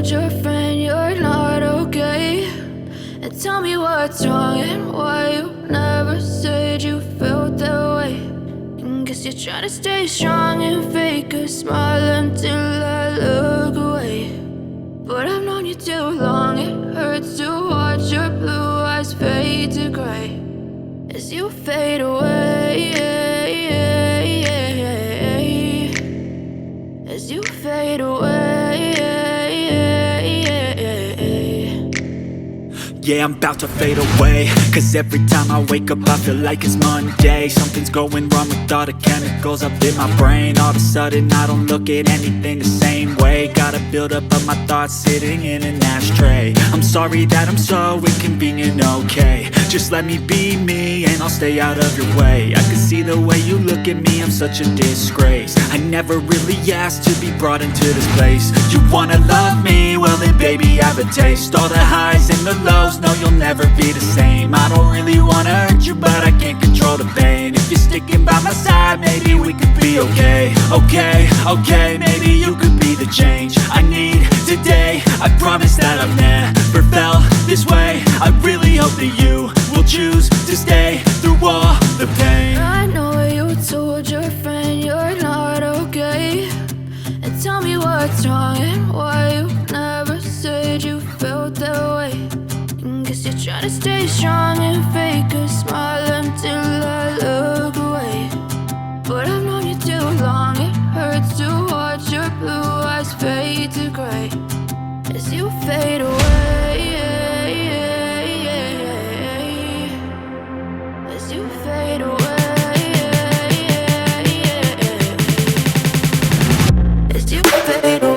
told your friend you're not okay? And tell me what's wrong and why you never said you felt that way. And guess you're trying to stay strong and fake a smile until I look away. But I've known you too long, it hurts to watch your blue eyes fade to gray as you fade away, as you fade away. Yeah, I'm about to fade away, cause every time I wake up I feel like it's Monday. Something's going wrong with all the chemicals up in my brain. All of a sudden I don't look at anything the same way. Gotta build up of my thoughts sitting in an ashtray. I'm sorry that I'm so inconvenient, okay? Just let me be me and I'll stay out of your way. I can see the way you look at me, I'm such a disgrace. I never really asked to be brought into this place. You wanna love me? Well then baby have a taste. All the highs and the lows, no, you'll never be the same. I don't really wanna hurt you, but I can't control the pain. If you're sticking by my side, maybe we could be okay. Okay, maybe you could be the change I need today. I promise that I've never felt this way. I really hope that you will choose to stay through all the pain. I know you told your friend you're not okay. And tell me what's wrong and why you never said you felt that way. Guess you're trying to stay strong and fake a smile until I look away. But I've known you too long, it hurts to watch your blue eyes fade to gray as you fade away, as you fade away, as you fade away.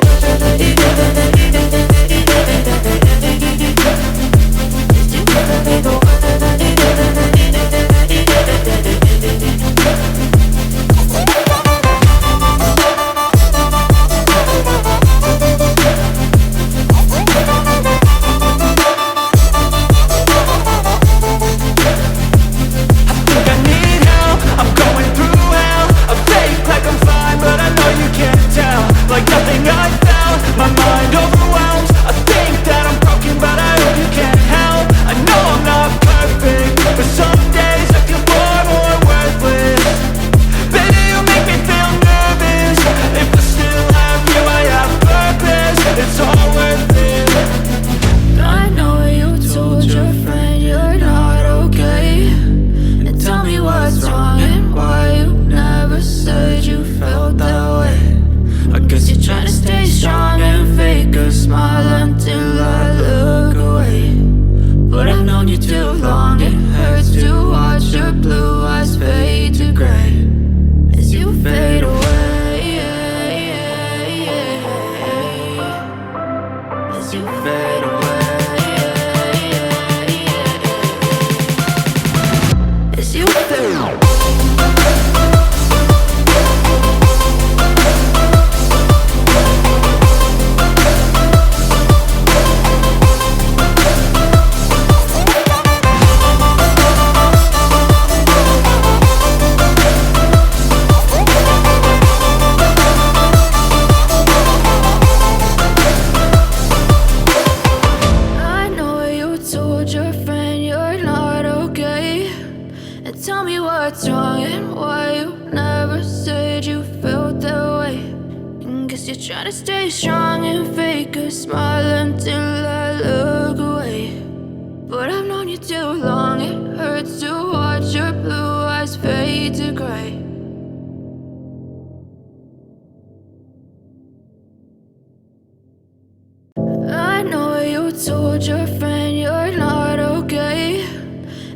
Told your friend you're not okay.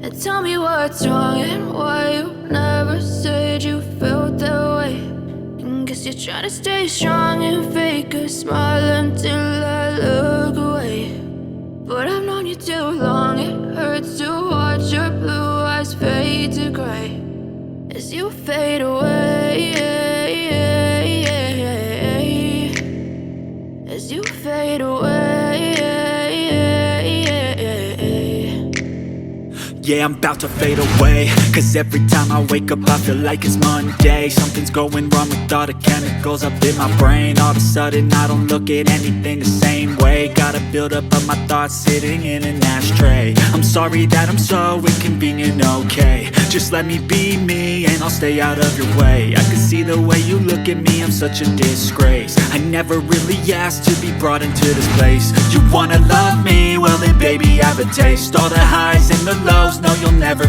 And tell me what's wrong and why you never said you felt that way. And guess you're trying to stay strong and fake a smile until I look away. But I've known you too long, it hurts to watch your blue eyes fade to gray as you fade away, as you fade away. Yeah, I'm about to fade away, cause every time I wake up I feel like it's Monday. Something's going wrong with all the chemicals up in my brain. All of a sudden I don't look at anything the same way. Got a buildup of my thoughts sitting in an ashtray. I'm sorry that I'm so inconvenient, okay. Just let me be me and I'll stay out of your way. I can see the way you look at me, I'm such a disgrace. I never really asked to be brought into this place. You wanna love me? Well then baby, have a taste. All the highs and the lows, no you'll never